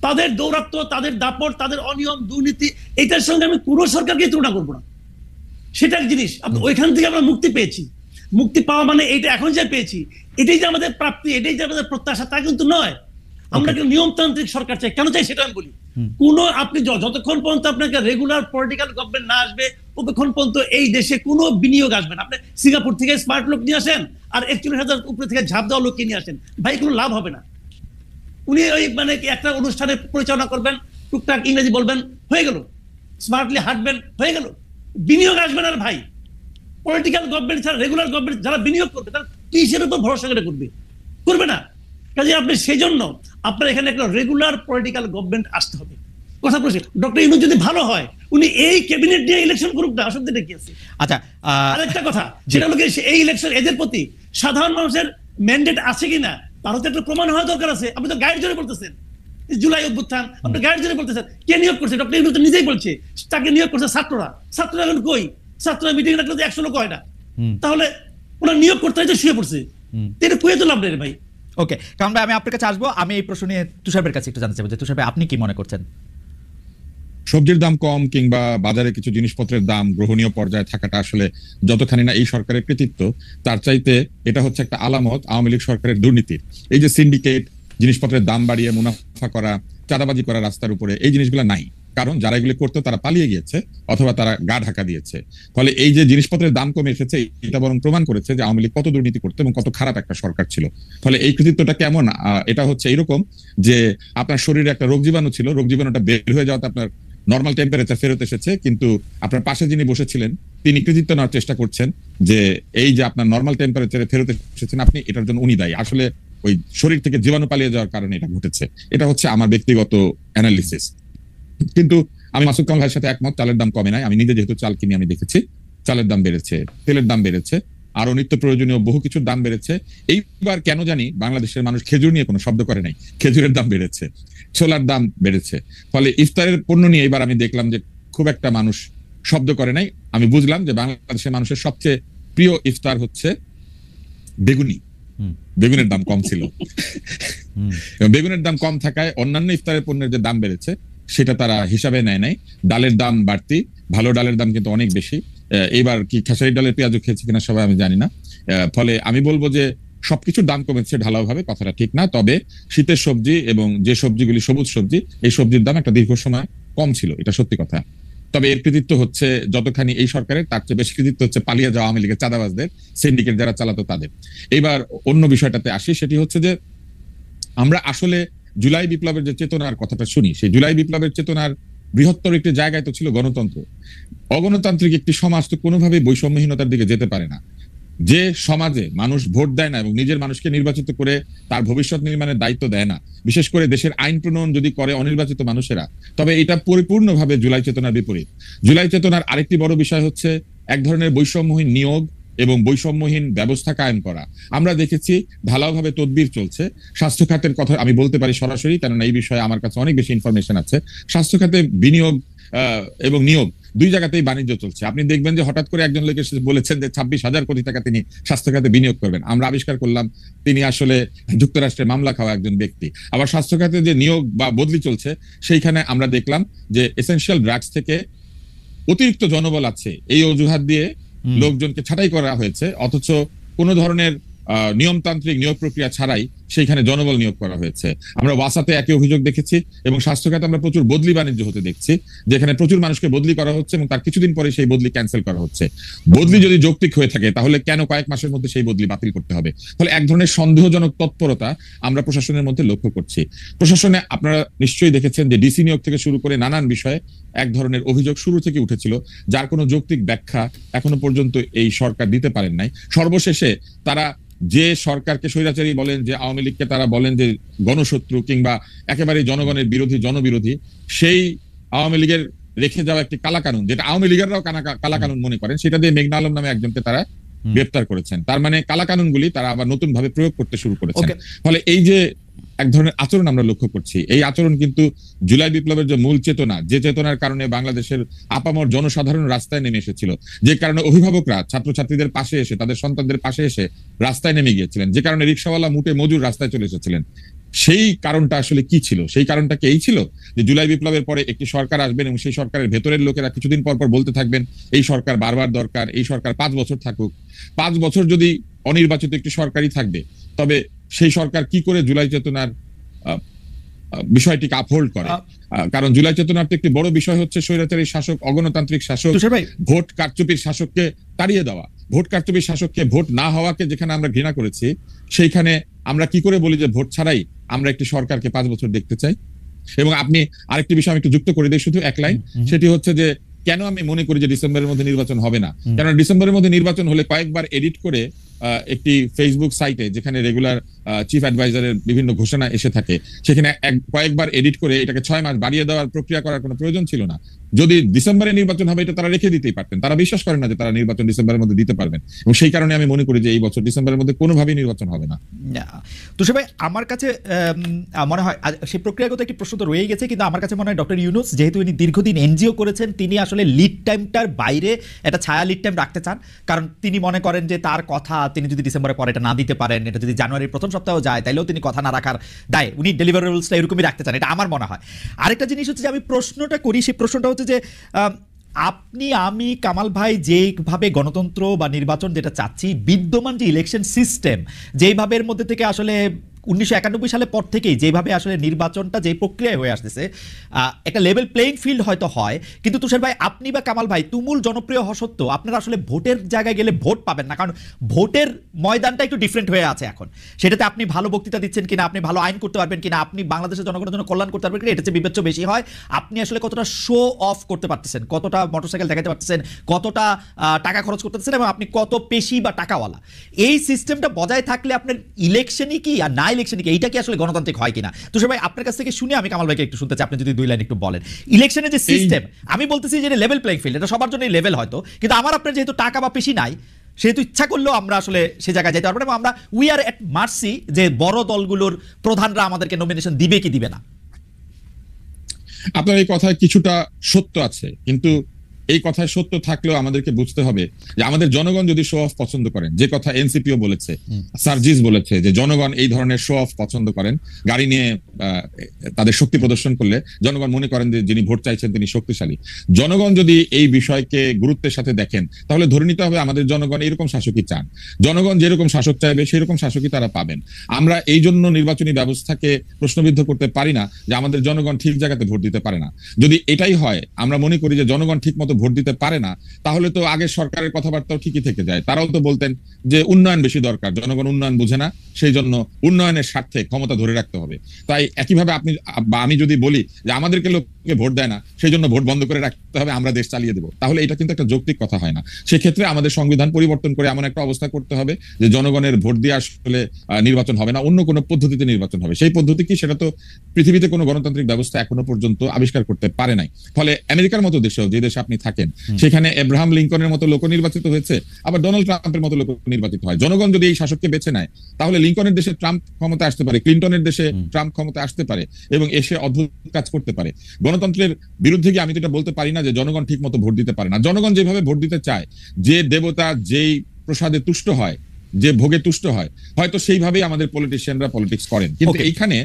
তাদের দৌরাত্ম, তাদের দাপট, তাদের অনিয়ম, দুর্নীতি, এটার সঙ্গে আমি কোনো সরকারকে তুলনা করবো না। সেটা এক জিনিস। ওইখান থেকে আমরা মুক্তি পেয়েছি। মুক্তি পাওয়া মানে এইটা এখন যা পেয়েছি, এটাই যে আমাদের প্রাপ্তি, এটাই যে আমাদের প্রত্যাশা, তা কিন্তু নয়। আমরা কিন্তু নিয়মতান্ত্রিক সরকার চাই। কেন চাই সেটা আমি বলি। আপনি যতক্ষণ পর্যন্ত আপনাকে রেগুলার পলিটিক্যাল গভর্নমেন্ট না আসবে, ততক্ষণ পর্যন্ত এই দেশে কোনো বিনিয়োগ আসবে না। আপনি সিঙ্গাপুর থেকে স্মার্ট লোক নিয়ে আসেন, আর 41,000 উপরে থেকে ঝাঁপ দেওয়া লোককে নিয়ে আসেন, ভাই কোনো লাভ হবে না। উনি ওই মানে একটা অনুষ্ঠানে পরিচালনা করবেন, টুকটাক ইংরেজি বলবেন, হয়ে গেল, স্মার্টলি হাঁটবেন, হয়ে গেল। বিনিয়োগ আসবে না ভাই। পলিটিক্যাল গভর্নমেন্ট ছাড়া রেগুলার গভর্নমেন্ট যারা বিনিয়োগ করবে তারা কিসের উপর ভরসা করে করবে না। কাজে আপনি সেই জন্য আপনার এখানে একটা রেগুলার পলিটিক্যাল গভর্নমেন্ট আসতে হবে। কথা বলছি, ডক্টর ইউনূস যদি ভালো হয় উনি এই ক্যাবিনেট নিয়ে ইলেকশন করুক না, অসুবিধা কি আছে? আচ্ছা, আরেকটা কথা, সেটা হলো এই ইলেকশন এদের প্রতি সাধারণ মানুষের ম্যান্ডেট আছে কিনা তারও তো একটা প্রমাণ হওয়া দরকার আছে। আপনি তো গাইড জোরে বলতেছেন জুলাই অভ্যুত্থান, আপনি গাইড জোরে বলতেছেন, কে নিয়োগ করছে? ডক্টর ইউনূস তো নিজেই বলছে তাকে নিয়োগ করছে ছাত্ররা এখন কই? ছাত্ররা মিটিং রাখলে তো 100 লোক হয় না, তাহলে ওনার নিয়োগ করতে হয় তো শুয়ে পড়ছে, এটা কুয়ে তো লাভ নেই ভাই। ওকে, কারণ ভাই আমি আপনার কাছে আসবো, আমি এই প্রশ্ন নিয়ে তুষারের কাছে একটু জানতে চাইবো যে তুষার ভাই আপনি কি মনে করছেন? সবজির দাম কম কিংবা বাজারে কিছু জিনিসপত্রের দাম গ্রহণীয় পর্যায়ে থাকাটা আসলে যতখানি না এই সরকারের কৃতিত্ব, তার চাইতে এটা হচ্ছে একটা আলামত আওয়ামী লীগ সরকারের দুর্নীতির। এই যে সিন্ডিকেট, জিনিসপত্রের দাম বাড়িয়ে মুনাফা করা, চাঁদাবাজি করা রাস্তার উপরে, এই জিনিসগুলো নাই। কারণ যারা এগুলো করতো তারা পালিয়ে গিয়েছে অথবা তারা গা ঢাকা দিয়েছে। ফলে এই যে জিনিসপত্রের দাম কমে এসেছে, এটা বরং প্রমাণ করেছে যে আওয়ামী লীগ কত দুর্নীতি করতো এবং কত খারাপ একটা সরকার ছিল। ফলে এই কৃতিত্বটা কেমন, এটা হচ্ছে এরকম যে আপনার শরীরে একটা রোগ জীবাণু ছিল, রোগ জীবাণুটা বের হয়ে যাওয়াতে আপনার নর্মাল টেম্পারেচার ফেরত এসেছে, কিন্তু আপনার পাশে যিনি বসেছিলেন তিনি কৃতিত্ব নেওয়ার চেষ্টা করছেন যে এই যে আপনার নর্মাল টেম্পারেচারে ফেরত এসেছেন আপনি, এটার জন্য উনি দায়ী। আসলে ওই শরীর থেকে জীবাণু পালিয়ে যাওয়ার কারণে এটা ঘটেছে। এটা হচ্ছে আমার ব্যক্তিগত অ্যানালিসিস। কিন্তু আমি মাসুদ কামাল ভাইয়ের সাথে একমত, চালের দাম কমে নাই। আমি নিজে যেহেতু চাল কিনি আমি দেখেছি চালের দাম বেড়েছে, তেলের দাম বেড়েছে, আরো নিত্য প্রয়োজনীয় বহু কিছুর দাম বেড়েছে। এইবার কেন জানি বাংলাদেশের মানুষ খেজুর নিয়ে কোনো শব্দ করে নাই, খেজুরের দাম বেড়েছে, ছোলার দাম বেড়েছে। ফলে ইফতারের পণ্য নিয়ে এবার আমি দেখলাম যে খুব একটা মানুষ শব্দ করে নাই। আমি বুঝলাম যে বাংলাদেশের মানুষের সবচেয়ে প্রিয় ইফতার হচ্ছে বেগুনি। বেগুনের দাম কম ছিল, বেগুনের দাম কম থাকায় অন্যান্য ইফতারের পণ্যের যে দাম বেড়েছে সেটা তারা হিসাবে নেয় নাই। ডালের দাম বাড়তি, ভালো ডালের দাম কিন্তু অনেক বেশি। এইবার কি খেসারি ডালের পেঁয়াজও খেয়েছে কিনা সবাই আমি জানি না। ফলে আমি বলবো যে সবকিছুর দাম কমেছে ঢালাও ভাবে, কথাটা ঠিক না। তবে শীতের সবজি এবং যে সবজিগুলি সবুজ সবজি, এই সবজির দাম একটা দীর্ঘ সময় কম ছিল, এটা সত্যি কথা। তবে এর কৃতিত্ব হচ্ছে যতখানি এই সরকারের, তার চেয়ে বেশি কৃতিত্ব হচ্ছে পালিয়ে যাওয়া আওয়ামী লীগের চাঁদাবাজদের, সিন্ডিকেট যারা চালাতো তাদের। এবার অন্য বিষয়টাতে আসি, সেটি হচ্ছে যে আমরা আসলে জুলাই বিপ্লবের যে চেতনার কথাটা শুনি, সেই জুলাই বিপ্লবের চেতনার বৃহত্তর একটি জায়গায় তো ছিল গণতন্ত্র। অগণতান্ত্রিক একটি সমাজ তো কোনোভাবেই বৈষম্যহীনতার দিকে যেতে পারে না। যে সমাজে মানুষ ভোট দেয় না এবং নিজের মানুষকে নির্বাচিত করে তার ভবিষ্যৎ নির্মাণের দায়িত্ব দেয় না, বিশেষ করে দেশের আইন প্রণয়ন যদি করে অনির্বাচিত মানুষেরা, তবে এটা পরিপূর্ণভাবে জুলাই চেতনার বিপরীত। জুলাই চেতনার আরেকটি বড় বিষয় হচ্ছে এক ধরনের বৈষম্যহীন নিয়োগ এবং বৈষম্যহীন ব্যবস্থা কায়েম করা। আমরা দেখেছি ঢালাওভাবে তদবির চলছে। স্বাস্থ্য খাতের কথা আমি বলতে পারি সরাসরি, কেননা এই বিষয়ে আমার কাছে অনেক বেশি ইনফরমেশন আছে। স্বাস্থ্য খাতে বিনিয়োগ এবং নিয়োগ দুই জায়গাতেই বাণিজ্য চলছে। আপনি দেখবেন যে হঠাৎ করে একজন লোক এসে বলেছেন যে 26,000 কোটি টাকা তিনি স্বাস্থ্য খাতে বিনিয়োগ করবেন। আমরা আবিষ্কার করলাম তিনি আসলে যুক্তরাষ্ট্রের মামলা খাওয়া একজন ব্যক্তি। আবার স্বাস্থ্য খাতে যে নিয়োগ বা বদলি চলছে, সেইখানে আমরা দেখলাম যে এসেনশিয়াল ড্রাগস থেকে অতিরিক্ত জনবল আছে এই অজুহাত দিয়ে লোকজনকে ছাঁটাই করা হয়েছে, অথচ কোনো ধরনের নিয়মতান্ত্রিক নিয়োগ প্রক্রিয়া ছাড়াই সেইখানে জনবল নিয়োগ করা হয়েছে। আমরা ওয়াসাতে একই অভিযোগ দেখেছি এবং স্বাস্থ্য খাতে আমরা প্রচুর বদলি বাণিজ্য হতে দেখছি, যেখানে প্রচুর মানুষকে বদলি করা হচ্ছে এবং তার কিছুদিন পরে সেই বদলি ক্যান্সেল করা হচ্ছে। বদলি যদি যৌক্তিক হয়ে থাকে তাহলে কেন কয়েক মাসের মধ্যে সেই বদলি বাতিল করতে হবে? ফলে এক ধরনের সন্দেহজনক তৎপরতা আমরা প্রশাসনের মধ্যে লক্ষ্য করছি। প্রশাসনে আপনারা নিশ্চয়ই দেখেছেন যে ডিসি নিয়োগ থেকে শুরু করে নানান বিষয়ে এক ধরনের অভিযোগ শুরু থেকে উঠেছিল, যার কোনো যৌক্তিক ব্যাখ্যা এখনো পর্যন্ত এই সরকার দিতে পারেন নাই। সর্বশেষে তারা যে সরকারকে স্বৈরাচারী বলেন, যে আওয়ামী লীগকে তারা বলেন যে গণশত্রু কিংবা একেবারে জনগণের বিরোধী, জনবিরোধী, সেই আওয়ামী লীগের রেখে যাওয়া একটি কালাকানুন, যেটা আওয়ামী লীগেররাও কালাকানুন মনে করেন, সেটা দিয়ে মেঘনা আলম নামে একজনকে তারা গ্রেফতার করেছেন। তার মানে কালাকানুনগুলি তারা আবার নতুন ভাবে প্রয়োগ করতে শুরু করেছেন। ফলে এই যে এক ধরনের আচরণ আমরা লক্ষ্য করছি, এই আচরণ কিন্তু জুলাই বিপ্লবের যে মূল চেতনা, যে চেতনার কারণে বাংলাদেশের আপামর জনসাধারণ রাস্তায় নেমে এসেছিল, যে কারণে অভিভাবকরা ছাত্রছাত্রীদের পাশে এসে, তাদের সন্তানদের পাশে এসে রাস্তায় নেমে গিয়েছিলেন, যে কারণে রিক্সাওয়ালা মুটে মজুর রাস্তায় চলে এসেছিলেন, সেই কারণটা আসলে কি ছিল? সেই কারণটা কি এই ছিল যে জুলাই বিপ্লবের পরে একটি সরকার আসবেন এবং সেই সরকারের ভেতরের লোকেরা কিছুদিন পর পর বলতে থাকবেন এই সরকার বারবার দরকার, এই সরকার 5 বছর থাকুক। 5 বছর যদি অনির্বাচিত একটি সরকারই থাকবে, তবে সেই সরকার কি করে জুলাই চেতনার বিষয়টিকে আপহোল্ড করে? কারণ জুলাই চেতনার তো একটি বড় বিষয় হচ্ছে স্বৈরাচারী শাসক, অগণতান্ত্রিক শাসক, ভোট কারচুপির শাসককে তাড়িয়ে দেওয়া। ভোট কারচুপির শাসককে, ভোট না হওয়াকে যেখানে আমরা ঘৃণা করেছি, সেইখানে আমরা কি করে বলি যে ভোট ছাড়াই আমরা একটি সরকারকে 5 বছর দেখতে চাই? এবং আপনি আরেকটি বিষয় আমি একটু যুক্ত করে দিই, শুধু এক লাইন, সেটি হচ্ছে যে কেন আমি মনে করি যে ডিসেম্বরের মধ্যে নির্বাচন হবে না। কারণ ডিসেম্বরের মধ্যে নির্বাচন হলে কয়েকবার এডিট করে একটি ফেসবুক সাইটে, যেখানে রেগুলার চিফ অ্যাডভাইজারের বিভিন্ন ঘোষণা এসে থাকে, সেখানে কয়েকবার এডিট করে এটাকে 6 মাস বাড়িয়ে দেওয়ার প্রক্রিয়া করার কোনো প্রয়োজন ছিল না। যদি ডিসেম্বরে নির্বাচন হবে এটা তারা রেখে দিতেই পারতেন। তারা বিশ্বাস করেন না যে তারা নির্বাচন ডিসেম্বরের মধ্যে দিতে পারবেন, এবং সেই কারণে আমি মনে করি যে এই বছর ডিসেম্বরের মধ্যে কোনোভাবেই নির্বাচন হবে না। তুষার ভাই, আমার কাছে মনে হয় সেই প্রক্রিয়াগত একটি প্রশ্ন তো রয়েই গেছে, কিন্তু আমার কাছে মনে হয় ডক্টর ইউনূস যেহেতু ইনি দীর্ঘদিন এনজিও করেছেন, তিনি আসলে লিড টাইমটার বাইরে একটা ছায়া লিড টাইম রাখতে চান। কারণ তিনি মনে করেন যে তার কথা তিনি যদি ডিসেম্বরের পরে এটা না দিতে পারেন, এটা যদি জানুয়ারির প্রথম সপ্তাহে যায়, তাইলেও তিনি কথা না রাখার দায় উনি ডেলিভারেবলসটা এরকমই রাখতে চান, এটা আমার মনে হয়। আরেকটা জিনিস হচ্ছে যে আমি প্রশ্নটা করি, সেই প্রশ্নটা হচ্ছে যে আপনি, আমি, কামাল ভাই যেইভাবে গণতন্ত্র বা নির্বাচন যেটা চাচ্ছি, বিদ্যমান যে ইলেকশন সিস্টেম যেইভাবে মধ্যে থেকে আসলে 1991 সালের পর থেকেই যেভাবে আসলে নির্বাচনটা যে প্রক্রিয়ায় হয়ে আসতেছে, একটা লেভেল প্লেইং ফিল্ড হয়তো হয়, কিন্তু তুষার ভাই আপনি বা কামাল ভাই তুমুল জনপ্রিয় হওয়া সত্ত্বেও আপনারা আসলে ভোটের জায়গায় গেলে ভোট পাবেন না, কারণ ভোটের ময়দানটা একটু ডিফারেন্ট হয়ে আছে এখন। সেটাতে আপনি ভালো বক্তৃতা দিচ্ছেন কিনা, আপনি ভালো আইন করতে পারবেন কিনা, আপনি বাংলাদেশের জনগণের জন্য কল্যাণ করতে পারবেন কিনা, এটা চেয়ে বিবেচ্য বেশি হয় আপনি আসলে কতটা শো অফ করতে পারতেছেন, কতটা মোটরসাইকেল দেখাতে পারতেছেন, কতটা টাকা খরচ করতে পারতেছেন, এবং আপনি কত পেশি বা টাকাওয়ালা। এই সিস্টেমটা বজায় থাকলে আপনার ইলেকশনই কি আর না ইলেকশনই কি, এইটা কি আসলে গণতান্ত্রিক হয় কিনা? তুষার ভাই আপনার কাছ থেকে শুনে আমি কামাল ভাইকে একটু শুনতে চাই, আপনি যদি 2 লাইন একটু বলেন। ইলেকশনের যে সিস্টেম, আমি বলতেছি যে লেভেল প্লেইং ফিল্ড, এটা সবার জন্যই লেভেল হয়তো, কিন্তু আমার আপনার যেহেতু টাকা বা পেশি নাই, সেহেতু ইচ্ছা করলেও আমরা আসলে সে জায়গায় যেতে পারবো না, এবং আমরা উই আর এট মার্সি যে বড় দলগুলোর প্রধানরা আমাদেরকে নমিনেশন দিবে কি দিবে না। আপনার এই কথায় কিছুটা সত্য আছে, কিন্তু এই কথায় সত্য থাকলেও আমাদেরকে বুঝতে হবে যে আমাদের জনগণ যদি শো অফ পছন্দ করেন, যে কথা এনসিপিও বলেছে, সার্জিস বলেছে যে জনগণ এই ধরনের শো অফ পছন্দ করেন, গাড়ি নিয়ে তাদের শক্তি প্রদর্শন করলে জনগণ মনে করেন যে যিনি ভোট চাইছেন তিনি শক্তিশালী। জনগণ যদি এই বিষয়কে গুরুত্বের সাথে দেখেন, তাহলে ধরে নিতে হবে আমাদের জনগণ এরকম শাসকই চান। জনগণ যেরকম শাসক চাইবে সেরকম শাসকই তারা পাবেন। আমরা এই জন্য নির্বাচনী ব্যবস্থাকে প্রশ্নবিদ্ধ করতে পারি না যে আমাদের জনগণ ঠিক জায়গাতে ভোট দিতে পারে না। যদি এটাই হয়, আমরা মনে করি যে জনগণ ঠিক মতো ভোট দিতে পারে না, তাহলে তো আগের সরকারের কথাবার্তাও ঠিকই থেকে যায়। তারাও তো বলতেন যে উন্নয়ন বেশি দরকার, জনগণ উন্নয়ন বুঝে না, সেই জন্য উন্নয়নের স্বার্থে ক্ষমতা ধরে রাখতে হবে। তাই একইভাবে আপনি বা আমি যদি বলি যে আমাদেরকে লোকে ভোট দেয় না, সেই জন্য ভোট বন্ধ করে রাখতে হবে, আমরা দেশ চালিয়ে দেবো, তাহলে এটা কিন্তু একটা যৌক্তিক কথা হয় না। সেক্ষেত্রে আমাদের সংবিধান পরিবর্তন করে এমন একটা অবস্থা করতে হবে যে জনগণের ভোট দিয়ে আসলে নির্বাচন হবে না, অন্য কোনো পদ্ধতিতে নির্বাচন হবে। সেই পদ্ধতি কি, সেটা তো পৃথিবীতে কোনো গণতান্ত্রিক ব্যবস্থা এখনো পর্যন্ত আবিষ্কার করতে পারে নাই। ফলে আমেরিকার মতো দেশেও, যে দেশে আপনি থাকেন, সেখানে এব্রাহাম লিঙ্কনের মতো লোক নির্বাচিত হয়েছে, আবার ডোনাল্ড ট্রাম্পের মতো লোক নির্বাচিত হয়। জনগণ যদি এই শাসককে বেছে নেয়, তাহলে লিঙ্কনের দেশে ট্রাম্প ক্ষমতা আসতে পারে, ক্লিন্টনের দেশে ট্রাম্প ক্ষমতা আসতে পারে, এবং এসে অদ্ভুত কাজ করতে পারে। গণতন্ত্রের বিরুদ্ধে গিয়ে আমি তো এটা বলতে পারি না যে জনগণ ঠিক মতো ভোট দিতে পারে না। জনগণ যেভাবে ভোট দিতে চায়, যে দেবতা যেই প্রসাদে তুষ্ট হয়, যে ভোগে তুষ্ট হয়, হয়তো সেইভাবেই আমাদের পলিটিশিয়ানরা পলিটিক্স করেন। কিন্তু এইখানে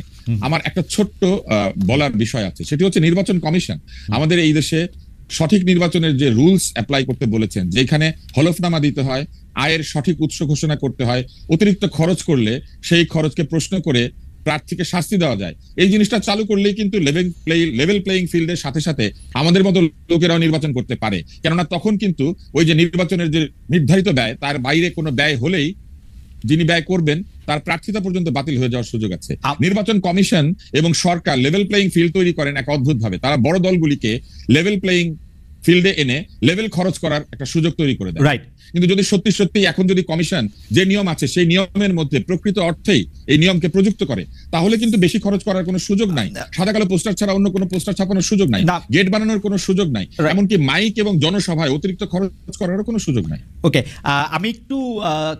আমার একটা ছোট্ট বলার বিষয় আছে, সেটি হচ্ছে নির্বাচন কমিশন আমাদের এই দেশে সঠিক নির্বাচনের যে রুলস অ্যাপ্লাই করতে বলেছেন, যেখানে হলফনামা দিতে হয়, আয়ের সঠিক উৎস ঘোষণা করতে হয়, অতিরিক্ত খরচ করলে সেই খরচকে প্রশ্ন করে প্রার্থীকে শাস্তি দেওয়া যায়, এই জিনিসটা চালু করলেই কিন্তু লেভেল প্লেইং ফিল্ডের সাথে সাথে আমাদের মতো লোকেরাও নির্বাচন করতে পারে। কেননা তখন কিন্তু ওই যে নির্বাচনের যে নির্ধারিত ব্যয়, তার বাইরে কোনো ব্যয় হলেই যিনি ব্যয় করবেন তার প্রার্থিতা পর্যন্ত বাতিল হয়ে যাওয়ার সুযোগ আছে। নির্বাচন কমিশন এবং সরকার লেভেল প্লেইং ফিল্ড তৈরি করেন এক অদ্ভুত ভাবে। তারা বড় দলগুলিকে লেভেল প্লেইং ফিল্ডে এনে লেভেল খরচ করার একটা সুযোগ তৈরি করে দেয়। রাইট। কিন্তু যদি সত্যি সত্যি এখন যদি কমিশন যে নিয়ম আছে সেই নিয়মের মধ্যে প্রকৃত অর্থেই এই নিয়মকে প্রযুক্ত করে, তাহলে কিন্তু বেশি খরচ করার কোনো সুযোগ নাই। সাদা কালো পোস্টার ছাড়া অন্য কোনো পোস্টার ছাপানোর সুযোগ নাই, গেট বানানোর কোনো সুযোগ নাই, এমনকি মাইক এবং জনসভায় অতিরিক্ত খরচ করারও কোনো সুযোগ নাই। ওকে, আমি একটু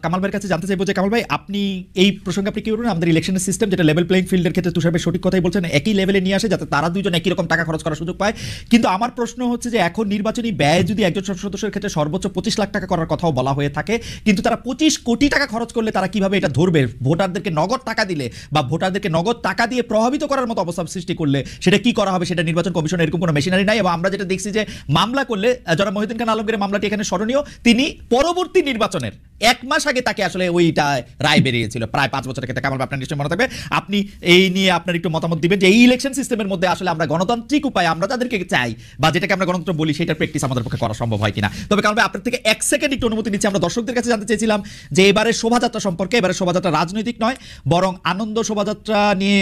কামাল ভাইয়ের কাছে জানতে চাইবো যে কামাল ভাই, আপনি এই প্রসঙ্গে আপনি কি বলবেন? আমাদের ইলেকশনের সিস্টেম যেটা লেভেল প্লেইং ফিল্ডের ক্ষেত্রে তুষার ভাই সঠিক কথাই বলছেন, একই লেভেলে নিয়ে আসে যাতে তারা দুইজন একই রকম টাকা খরচ করার সুযোগ পায়। কিন্তু আমার প্রশ্ন হচ্ছে যে এখন নির্বাচনী ব্যয় যদি একজন সংসদ সদস্যের ক্ষেত্রে সর্বোচ্চ 25 লাখ টাকা করার কথাও বলা হয়ে থাকে, কিন্তু তারা 25 কোটি টাকা খরচ করলে তারা কিভাবে এটা ধরবে? ভোটারদেরকে নগদ টাকা দিলে বা ভোটারদেরকে নগদ টাকা দিয়ে প্রভাবিত করার মতো অবস্থা সৃষ্টি করলে সেটা কি করা হবে? সেটা নির্বাচন কমিশন এরকম কোনো মেশিনারি নাই। এবং আমরা যেটা দেখছি যে মামলা করলে, যারা মহিউদ্দিন খান আলমগীরের মামলাটি এখানে স্মরণীয়, তিনি পরবর্তী নির্বাচনের 1 মাস আগে তাকে আসলে ওইটা রায় বেরিয়েছিল, প্রায় 5 বছরের ক্ষেত্রে। কামাল ভাই, আপনার নিশ্চয়ই মনে থাকবে, আপনি এই নিয়ে আপনার একটু মতামত দিবেন যে এই ইলেকশন সিস্টেমের মধ্যে আসলে আমরা গণতান্ত্রিক উপায়ে আমরা যাদেরকে চাই বা যেটাকে আমরা গণতন্ত্র বলি সেটার প্র্যাকটিস আমাদের পক্ষে করা সম্ভব হয় কিনা। তবে কামাল ভাই, আপনার থেকে 1 সেকেন্ড একটু অনুমতি নিচ্ছি, আমরা দর্শকদের কাছে জানতে চেয়েছিলাম যে এবারে শোভাযাত্রা সম্পর্কে। এবারে শোভাযাত্রা রাজনৈতিক নয়, বরং আনন্দ শোভাযাত্রা নিয়ে,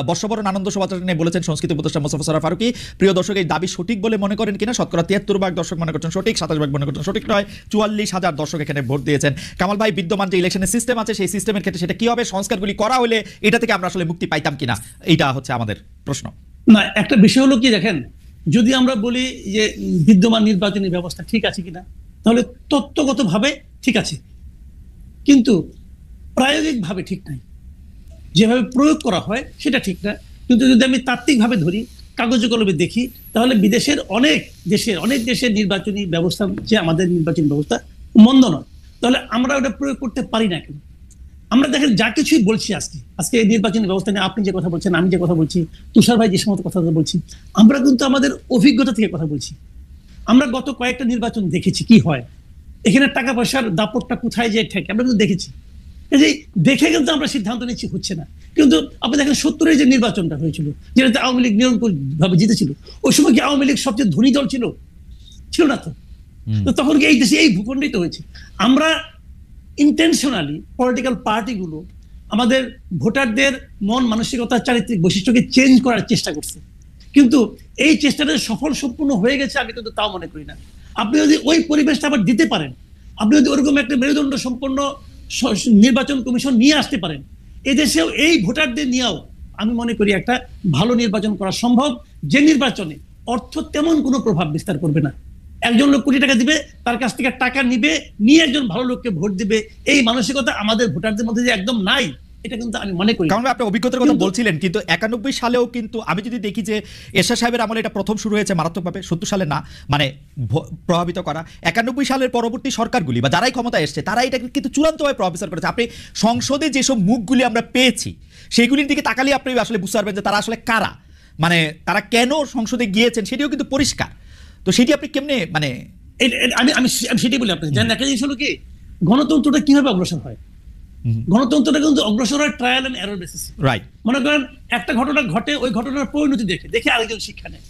বর্ষবরণ আনন্দ শোভাযাত্রা নিয়ে বলেছেন সংস্কৃতি উপদেষ্টা মোস্তফা সরোয়ার ফারুকী। প্রিয় দর্শক, এই দাবি সঠিক বলে মনে করেন কিনা? শতকরা 73% দর্শক মনে করছেন সঠিক, 27% মনে করছেন সঠিক নয়। 44,000 দর্শক এখানে ভোট দিয়েছেন। কামাল ভাই, বিদ্যমান যে ইলেকশনের সিস্টেম আছে সেই সিস্টেমের ক্ষেত্রে সেটা কি হবে? সংস্কারগুলি করা হলে এটা থেকে আমরা আসলে মুক্তি পাইতাম কিনা, এইটা হচ্ছে আমাদের প্রশ্ন। না, একটা বিষয় হলো কি, দেখেন, যদি আমরা বলি যে বিদ্যমান নির্বাচনী ব্যবস্থা ঠিক আছে কিনা, তাহলে তত্ত্বগতভাবে ঠিক আছে, কিন্তু প্রায়োগিকভাবে ঠিক নাই। যেভাবে প্রয়োগ করা হয় সেটা ঠিক না। কিন্তু যদি আমি তাত্ত্বিকভাবে ধরি, কাগজে কলমে দেখি, তাহলে বিদেশের অনেক দেশের নির্বাচনী ব্যবস্থা যে আমাদের নির্বাচনী ব্যবস্থা মন্দ নয়। তাহলে আমরা ওটা প্রয়োগ করতে পারি না কেন? আমরা দেখেন যা কিছুই বলছি আজকে এই নির্বাচনী ব্যবস্থা নিয়ে আপনি যে কথা বলছেন, আমি যে কথা বলছি, তুষার ভাই যে সমস্ত কথা বলছি, আমরা কিন্তু আমাদের অভিজ্ঞতা থেকে কথা বলছি। আমরা গত কয়েকটা নির্বাচন দেখেছি কি হয়, এখানে টাকা পয়সার দাপটটা কোথায় যে ঠেকে আমরা কিন্তু দেখেছি। এই দেখে কিন্তু আমরা সিদ্ধান্ত নিচ্ছি হচ্ছে না। কিন্তু আপনি দেখেন 70-এর যে নির্বাচনটা হয়েছিল, যেটাতে আওয়ামী লীগ নিরঙ্কুশভাবে জিতেছিল, ওই সময় কি আওয়ামী লীগ সবচেয়ে ধনী দল ছিল না? তো তখন কি এই দেশে এই ভূখণ্ডই তো হয়েছে। আমরা ইন্টেনশনালি পলিটিক্যাল পার্টিগুলো আমাদের ভোটারদের মন মানসিকতা, চারিত্রিক বৈশিষ্ট্যকে চেঞ্জ করার চেষ্টা করছে, কিন্তু এই চেষ্টাটা সফল সম্পূর্ণ হয়ে গেছে আমি কিন্তু তাও মনে করি না। আপনি যদি ওই পরিবেশটা আবার দিতে পারেন, আপনি যদি ওরকম একটা মেরুদণ্ড সম্পন্ন নির্বাচন কমিশন নিয়ে আসতে পারেন, এদেশেও এই ভোটারদের নিয়েও আমি মনে করি একটা ভালো নির্বাচন করা সম্ভব, যে নির্বাচনে অর্থ তেমন কোনো প্রভাব বিস্তার করবে না। একজন লোক কোটি টাকা দিবে, তার কাছ থেকে টাকা নিয়ে একজন ভালো লোককে ভোট দিবে, এই মানসিকতা আমাদের ভোটারদের মধ্যে যে একদম নাই, এটা কিন্তু আমি মনে করি। কারণ আপনি অভিজ্ঞতার কথা বলছিলেন, কিন্তু 91 সালেও কিন্তু আমি যদি দেখি যে এরশাদ সাহেবের আমলে এটা প্রথম শুরু হয়েছে মারাত্মকভাবে, 70 সালে না, মানে প্রভাবিত করা। 91 সালের পরবর্তী সরকারগুলি বা যারাই ক্ষমতায় এসছে তারা এটা কিন্তু চূড়ান্তভাবে প্রভাবিত করেছে। আপনি সংসদে যেসব মুখগুলি আমরা পেয়েছি সেইগুলির দিকে তাকালে আপনি আসলে বুঝতে পারবেন যে তারা আসলে কারা, মানে তারা কেন সংসদে গিয়েছেন সেটিও কিন্তু পরিষ্কার। তো সেটি আপনি কেমনে, মানে আমি সেটাই বলি আপনাকে, জানেন একটা জিনিস হলো কি, গণতন্ত্রটা কিভাবে অগ্রসর হয়? গণতন্ত্রটা কিন্তু অগ্রসর হয় trial and error basis. Right. মনে করেন একটা ঘটনা ঘটে, ওই ঘটনার পরিণতি দেখে আরেকজন শিক্ষা নেয়,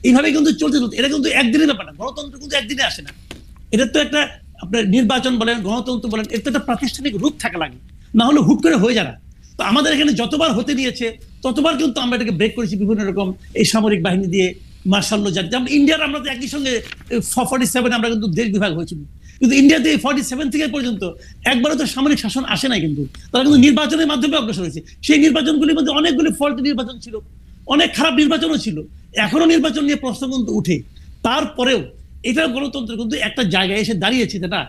এইভাবে কিন্তু চলতে। এটা কিন্তু একদিনের ব্যাপার না, গণতন্ত্র কিন্তু একদিনে আসে না। এটা তো একটা, আপনার নির্বাচন বলেন, গণতন্ত্র বলেন, এর তো একটা প্রাতিষ্ঠানিক রূপ থাকা লাগে, না হলে হুট করে হয়ে যায় না। তো আমাদের এখানে যতবার হতে নিয়েছে ততবার কিন্তু আমরা এটাকে ব্রেক করেছি বিভিন্ন রকম এই সামরিক বাহিনী দিয়ে, মার্শাল ল জারি। যেমন ইন্ডিয়ার আমরা তো একই সঙ্গে 47 আমরা কিন্তু দেশ বিভাগ হয়েছিল, কিন্তু ইন্ডিয়াতে 47 থেকে পর্যন্ত একবারও তো সামরিক শাসন আসে নাই, কিন্তু তারা কিন্তু নির্বাচনের মাধ্যমে অগ্রসর হয়েছে। সেই নির্বাচনগুলির মধ্যে অনেকগুলি ফল্ট নির্বাচন ছিল, অনেক খারাপ নির্বাচনও ছিল, এখনো নির্বাচন নিয়ে প্রশ্ন কিন্তু উঠে। তারপরেও এটা গণতন্ত্র কিন্তু একটা জায়গায় এসে দাঁড়িয়েছে, যেটা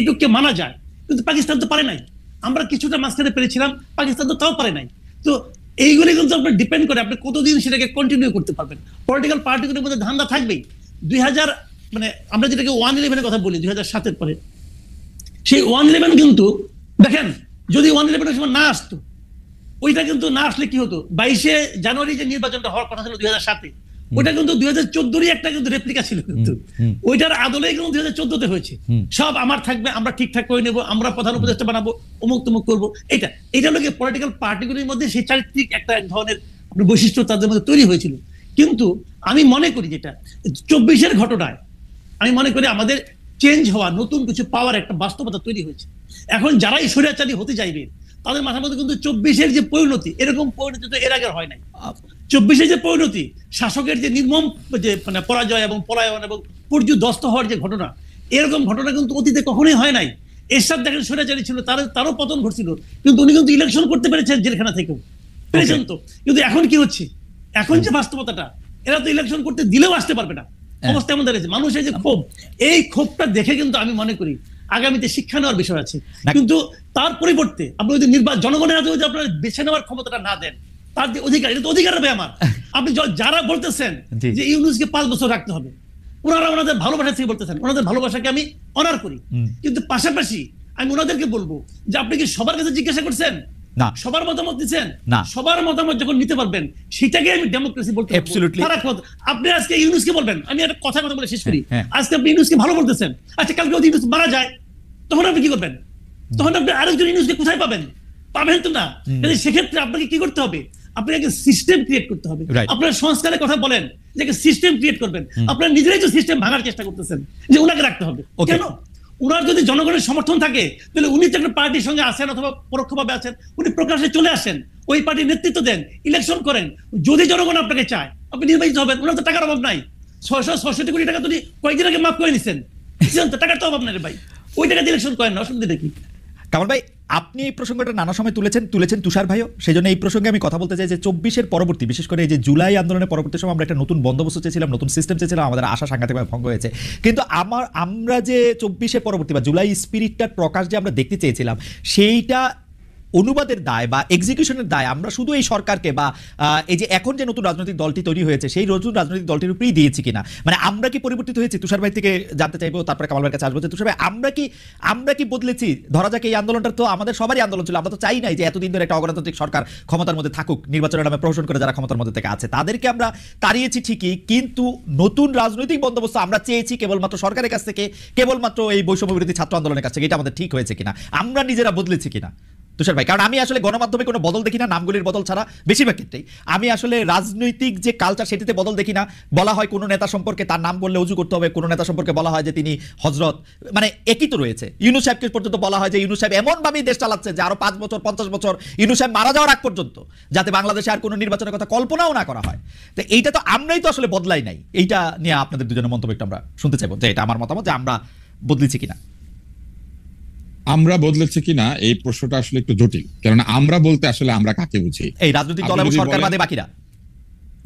এটুককে মানা যায়। কিন্তু পাকিস্তান তো পারে নাই, আমরা কিছুটা মাঝখানে পেরেছিলাম, পাকিস্তান তো তাও পারে নাই। তো এইগুলি কিন্তু আপনার ডিপেন্ড করে আপনি কতদিন সেটাকে কন্টিনিউ করতে পারবেন। পলিটিক্যাল পার্টিগুলোর মধ্যে ধান্দা থাকবেই। 2000 মানে আমরা যেটাকে 111-এর কথা বলি 2007-এর পরে, সেই 111 কিন্তু দেখেন, যদি 111-এর সময় না আসতো, ওইটা কিন্তু না আসলে কি হতো, 22শে জানুয়ারি যে নির্বাচনটা হওয়ার কথা ছিল 2007-এ, ওইটা কিন্তু 2014-রই একটা কিন্তু রেপ্লিকা ছিল, কিন্তু ওইটার আদলেই কিন্তু 2014-তে হয়েছে। সব আমার থাকবে, আমরা ঠিকঠাক করে নেবো, আমরা প্রধান উপদেষ্টা বানাবো, অমুক তমুক করবো। এটা লোকে পলিটিক্যাল পার্টিগুলির মধ্যে সেই চারিত্রিক একটা এক ধরনের বৈশিষ্ট্য তাদের মধ্যে তৈরি হয়েছিল। কিন্তু আমি মনে করি যেটা 24-এর ঘটনায়, আমি মনে করি আমাদের চেঞ্জ হওয়া, নতুন কিছু পাওয়ার একটা বাস্তবতা তৈরি হয়েছে। এখন যারাই স্বৈরাচারী হতে চাইবে তাদের মাথার মধ্যে কিন্তু 24-এর যে পরিণতি, এরকম পরিণতি তো এর আগে হয় নাই। 24-এর যে পরিণতি, শাসকের যে নির্মম যে মানে পরাজয় এবং পলায়ন এবং পর্যুদস্ত হওয়ার যে ঘটনা, এরকম ঘটনা কিন্তু অতীতে কখনোই হয় নাই। এরশাদ দেখেন স্বৈরাচারী ছিল, তারও পতন ঘটছিল, কিন্তু উনি কিন্তু ইলেকশন করতে পেরেছেন জেলখানা থেকেও, পেরেছেন তো। কিন্তু এখন কি হচ্ছে, এখন যে বাস্তবতাটা, এরা তো ইলেকশন করতে দিলেও আসতে পারবে না, অবস্থা এমন দাঁড়িয়েছে। মানুষের যে ক্ষোভ, এই ক্ষোভটা দেখে কিন্তু আমি মনে করি আগামীতে শিক্ষা নেওয়ার বিষয় আছে। কিন্তু তার পরিবর্তে আপনি যদি জনগণের হাতে যদি আপনার বেছে নেওয়ার ক্ষমতাটা না দেন, তার যে অধিকার, এটা তো অধিকার হবে আমার। আপনি যারা বলতেছেন যে ইউনূসকে 5 বছর রাখতে হবে, ওনারা ওনাদের ভালোবাসা থেকে বলতেছেন, ওনাদের ভালোবাসাকে আমি অনার করি, কিন্তু পাশাপাশি আমি ওনাদেরকে বলবো যে আপনি কি সবার কাছে জিজ্ঞাসা করছেন? না। সবার মতামত দিচ্ছেন না? সবার মতামত যখন নিতে পারবেন, সেটাকে আমি ডেমোক্রেসি বলতে পারবো। আপনি আজকে ইউনূসকে বলবেন, আমি একটা কথা বলে শেষ করি, আজকে আপনি ইউনূসকে ভালো বলতেছেন, আচ্ছা কালকে যদি ইউনূস মারা যায়, তখন আপনি কি করবেন? তখন আপনি আরেকজন ইউনূসকে কোথায় পাবেন? পাবেন তো না। তাহলে সেক্ষেত্রে আপনাকে কি করতে হবে? আপনাকে সিস্টেম ক্রিয়েট করতে হবে। Right. আপনার সংস্কারের কথা বলেন যে সিস্টেম ক্রিয়েট করবেন, আপনারা নিজেরাই তো সিস্টেম ভাঙার চেষ্টা করতেছেন যে উনাকে রাখতে হবে। Okay. কেন? উনার যদি জনগণের সমর্থন থাকে তাহলে উনি তো একটা পার্টির সঙ্গে আছেন অথবা পরোক্ষভাবে আছেন, উনি প্রকাশ্যে চলে আসেন, ওই পার্টির নেতৃত্ব দেন, ইলেকশন করেন। যদি জনগণ আপনাকে চায় আপনি নির্বাচিত হবেন। ওনার তো টাকার অভাব নাই। 666 কোটি টাকা তুমি কয়েকদিন আগে মাফ করে নিছেন, টাকার তো অভাব নাই রে ভাই। ওই টাকা দিয়ে ইলেকশন করেন না, অসুবিধা কি? কামাল ভাই, আপনি এই প্রসঙ্গটা নানা সময় তুলেছেন তুষার ভাইও, সেই জন্য এই প্রসঙ্গে আমি কথা বলতে চাই যে 24-এর পরবর্তী, বিশেষ করে এই যে জুলাই আন্দোলনের পরবর্তী সময় আমরা একটা নতুন বন্দোবস্ত চেয়েছিলাম, নতুন সিস্টেম চেয়েছিলাম, আমাদের আশা সাংঘাতিকভাবে ভঙ্গ হয়েছে। কিন্তু আমরা যে 24-এর পরবর্তী বা জুলাই স্পিরিটটার প্রকাশ যে আমরা দেখতে চেয়েছিলাম, সেইটা অনুবাদের দায় বা এক্সিকিউশনের দায় আমরা শুধু এই সরকারকে বা এই যে এখন যে নতুন রাজনৈতিক দলটি তৈরি হয়েছে সেই নতুন রাজনৈতিক দলটির উপরেই দিয়েছি কিনা, মানে আমরা কি পরিবর্তিত হয়েছি? তুষার ভাই থেকে জানতে চাইবো, তারপরে কামাল ভাইয়ের কাছে আসবো যে তুষার ভাই, আমরা কি বদলেছি? ধরা যাক এই আন্দোলনটা তো আমাদের সবারই আন্দোলন ছিল, আমরা তো চাই নাই যে এতদিন ধরে একটা অগণতান্ত্রিক সরকার ক্ষমতার মধ্যে থাকুক, নির্বাচনের নামে প্রহসন করে যারা ক্ষমতার মধ্যে থেকে আছে তাদেরকে আমরা তাড়িয়েছি ঠিকই, কিন্তু নতুন রাজনৈতিক বন্দোবস্ত আমরা চেয়েছি কেবলমাত্র সরকারের কাছ থেকে, কেবলমাত্র এই বৈষম্য বিরোধী ছাত্র আন্দোলনের কাছ থেকে। এটা আমাদের ঠিক হয়েছে কিনা, আমরা নিজেরা বদলেছি কিনা তুষার ভাই? কারণ আমি আসলে গণমাধ্যমে কোনো বদল দেখি না, নামগুলির বদল ছাড়া বেশিরভাগ ক্ষেত্রেই। আমি আসলে রাজনৈতিক যে কালচার সেটিতে বদল দেখি না। বলা হয় কোনো নেতা সম্পর্কে তার নাম বললে উজু করতে হবে, কোনো নেতা সম্পর্কে বলা হয় যে তিনি হজরত, মানে একই তো রয়েছে। ইউনূস সাহেবকে পর্যন্ত বলা হয় যে ইউনূস সাহেব এমনভাবেই দেশ চালাচ্ছে যে আরো 5 বছর 50 বছর ইউনূস সাহেব মারা যাওয়ার আগ পর্যন্ত যাতে বাংলাদেশে আর কোনো নির্বাচনের কথা কল্পনাও না করা হয়। তো এইটা তো আমরাই তো আসলে বদলাই নাই। এইটা নিয়ে আপনাদের দুজনের মন্তব্য একটু আমরা শুনতে চাইবো, যে এটা আমার মতামত যে আমরা বদলেছি কিনা। আমরা বদলেছি কিনা এই প্রশ্নটা আসলে একটু জটিল, কেননা আমরা বলতে আসলে আমরা কাকে বুঝি? এই রাজনৈতিক দল এবং সরকার বাদে বাকিরা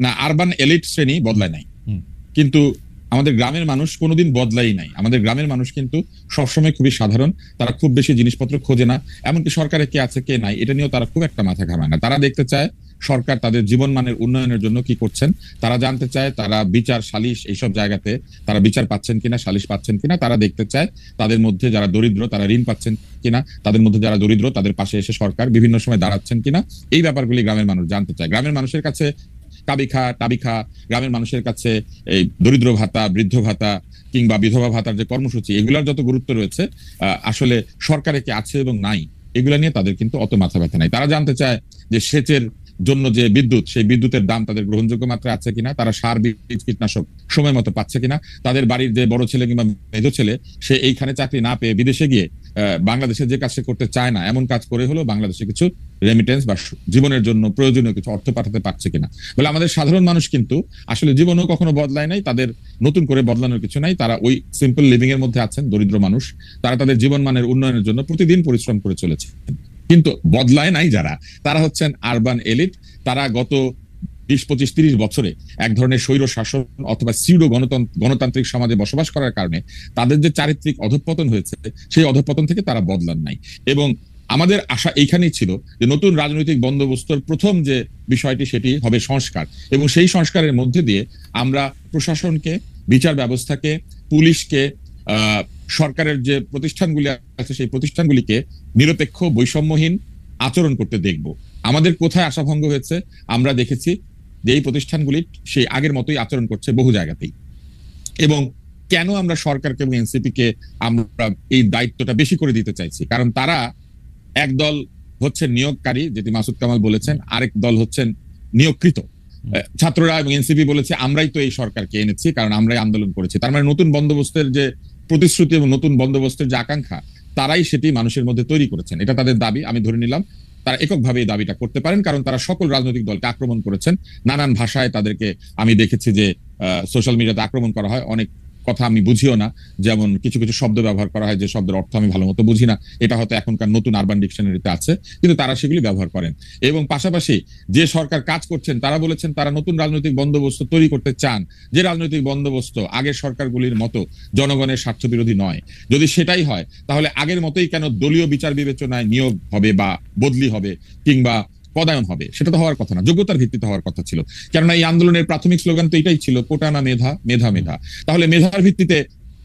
না, আরবান এলিট শ্রেণী বদলায় নাই, কিন্তু আমাদের গ্রামের মানুষ কোনোদিন বদলাই নাই। আমাদের গ্রামের মানুষ কিন্তু সবসময় খুবই সাধারণ, তারা খুব বেশি জিনিসপত্র খোঁজে না, এমনকি সরকারে কে আছে কে নাই এটা নিয়েও তারা খুব একটা মাথা ঘামায় না। তারা দেখতে চায় সরকার তাদের জীবনমানের উন্নয়নের জন্য কি করছেন, তারা জানতে চায় তারা বিচার সালিশ এইসব জায়গাতে তারা বিচার পাচ্ছেন কিনা, সালিশ পাচ্ছেন কিনা, তারা দেখতে চায় তাদের মধ্যে যারা দরিদ্র তারা ঋণ পাচ্ছেন কিনা, তাদের মধ্যে যারা দরিদ্র তাদের পাশে এসে সরকার বিভিন্ন সময় দাঁড়াচ্ছেন কিনা, এই ব্যাপারগুলি গ্রামের মানুষ জানতে চায়। গ্রামের মানুষের কাছে টাবিখা, গ্রামের মানুষের কাছে এই দরিদ্র ভাতা, বৃদ্ধ ভাতা কিংবা বিধবা ভাতার যে কর্মসূচি, এগুলোর যত গুরুত্ব রয়েছে আসলে সরকারে কি আছে এবং নাই এগুলা নিয়ে তাদের কিন্তু অত মাথা ব্যথা নাই। তারা জানতে চায় যে সেচের জন্য যে বিদ্যুৎ, সেই বিদ্যুতের দাম তাদের গ্রহণযোগ্য মাত্রা আছে কিনা, তারা সার বীজ কীটনাশক সময় মতো পাচ্ছে কিনা, তাদের বাড়ির যে বড় ছেলে কিংবা মেজো ছেলে সে এইখানে চাকরি না পেয়ে বিদেশে গিয়ে বাংলাদেশে যে কাজ করতে চায় না এমন কাজ করে হলো বাংলাদেশে কিছু রেমিটেন্স বা জীবনের জন্য প্রয়োজনীয় কিছু অর্থ পাঠাতে পারছে কিনা। বলে আমাদের সাধারণ মানুষ কিন্তু আসলে জীবনেও কখনো বদলায় নাই, তাদের নতুন করে বদলানোর কিছু নাই, তারা ওই সিম্পল লিভিং এর মধ্যে আছেন। দরিদ্র মানুষ তারা তাদের জীবনমানের উন্নয়নের জন্য প্রতিদিন পরিশ্রম করে চলেছে, কিন্তু বদলায় নাই যারা, তারা হচ্ছেন আরবান এলিট। তারা গত 20-25-30 বছরে এক ধরনের স্বৈর শাসন অথবা সিউডো গণতান্ত্রিক সমাজে বসবাস করার কারণে তাদের যে চারিত্রিক অধঃপতন হয়েছে সেই অধঃপতন থেকে তারা বদলান নাই। এবং আমাদের আশা এইখানেই ছিল যে নতুন রাজনৈতিক বন্দোবস্তর প্রথম যে বিষয়টি সেটি হবে সংস্কার, এবং সেই সংস্কারের মধ্যে দিয়ে আমরা প্রশাসনকে, বিচার ব্যবস্থাকে, পুলিশকে, সরকারের যে প্রতিষ্ঠানগুলি আছে সেই প্রতিষ্ঠানগুলিকে নিরপেক্ষ বৈষম্যহীন আচরণ করতে দেখব। আমাদের কোথায় আশাভঙ্গ হয়েছে আমরা দেখেছি যে এই প্রতিষ্ঠানগুলি সেই আগের মতোই আচরণ করছে বহু জায়গাতেই। এবং কেন আমরা সরকারকে এবং এনসিপি কে আমরা এই দায়িত্বটা বেশি করে দিতে চাইছি, কারণ তারা এক দল হচ্ছেন নিয়োগকারী, যেটি মাসুদ কামাল বলেছেন, আরেক দল হচ্ছেন নিয়োগকৃত। ছাত্ররা এবং এনসিপি বলেছে আমরাই তো এই সরকারকে এনেছি কারণ আমরাই আন্দোলন করেছি। তার মানে নতুন বন্দোবস্তের যে প্রতিশ্রুতি এবং নতুন বন্দোবস্তের যে আকাঙ্ক্ষা তারাই সেটি মানুষের মধ্যে তৈরি করেছেন, এটা তাদের দাবি। আমি ধরে নিলাম তারা এককভাবে এই দাবিটা করতে পারেন, কারণ তারা সকল রাজনৈতিক দলকে আক্রমণ করেছেন। নানান ভাষায় তাদেরকে আমি দেখেছি যে সোশ্যাল মিডিয়াতে আক্রমণ করা হয়, অনেক কথা আমি বুঝিও না, যেমন কিছু কিছু শব্দ ব্যবহার করা হয় যে শব্দের অর্থ আমি ভালো মতো বুঝি না, এটা হয়তো এখনকার নতুন আরবান ডিকশনারিতে আছে, কিন্তু তারা সেগুলি ব্যবহার করেন। এবং পাশাপাশি যে সরকার কাজ করছেন তারা বলেছেন তারা নতুন রাজনৈতিক বন্দোবস্ত তৈরি করতে চান, যে রাজনৈতিক বন্দোবস্ত আগের সরকারগুলির মতো জনগণের স্বার্থ বিরোধী নয়। যদি সেটাই হয় তাহলে আগের মতোই কেন দলীয় বিচার বিবেচনায় নিয়োগ হবে বা বদলি হবে কিংবা পদায়ন হবে? সেটা তো হওয়ার কথা না, যোগ্যতার ভিত্তিতে হওয়ার কথা ছিল। কেননা এই আন্দোলনের প্রাথমিক স্লোগান তো এটাই ছিল, কোটা না মেধা, মেধা মেধা। তাহলে মেধার ভিত্তিতে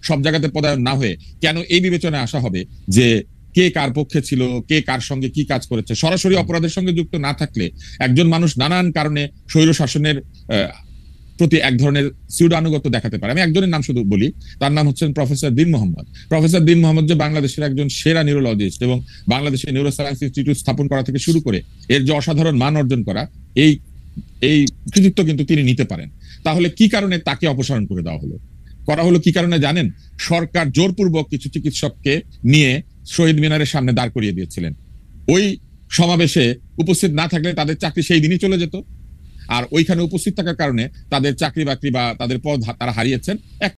সব জায়গাতে পদায়ন না হয়ে কেন এই বিবেচনায় আসা হবে যে কে কার পক্ষে ছিল, কে কার সঙ্গে কি কাজ করেছে? সরাসরি অপরাধের সঙ্গে যুক্ত না থাকলে একজন মানুষ নানান কারণে স্বৈর শাসনের প্রতি এক ধরনের সিউডো আনুগত্য দেখাতে পারে। আমি একজনের নাম শুধু বলি, তার নাম হচ্ছেন প্রফেসর দিন মোহাম্মদ। প্রফেসর দিন মোহাম্মদ যে বাংলাদেশের একজন সেরা নিউরোলজিস্ট এবং বাংলাদেশের নিউরোসায়েন্স ইনস্টিটিউট স্থাপন করা থেকে শুরু করে এর যে অসাধারণ মান অর্জন করা, এই কৃতিত্ব কিন্তু তিনি নিতে পারেন। তাহলে কি কারণে তাকে অপসারণ করে দেওয়া হলো? করা হলো কি কারণে জানেন? সরকার জোরপূর্বক কিছু চিকিৎসককে নিয়ে শহীদ মিনারের সামনে দাঁড় করিয়ে দিয়েছিলেন। ওই সমাবেশে উপস্থিত না থাকলে তাদের চাকরি সেই দিনই চলে যেত, আর ওইখানে উপস্থিত থাকার কারণে তাদের চাকরি বাকরি বা তাদের পদ তারা হারিয়েছেন।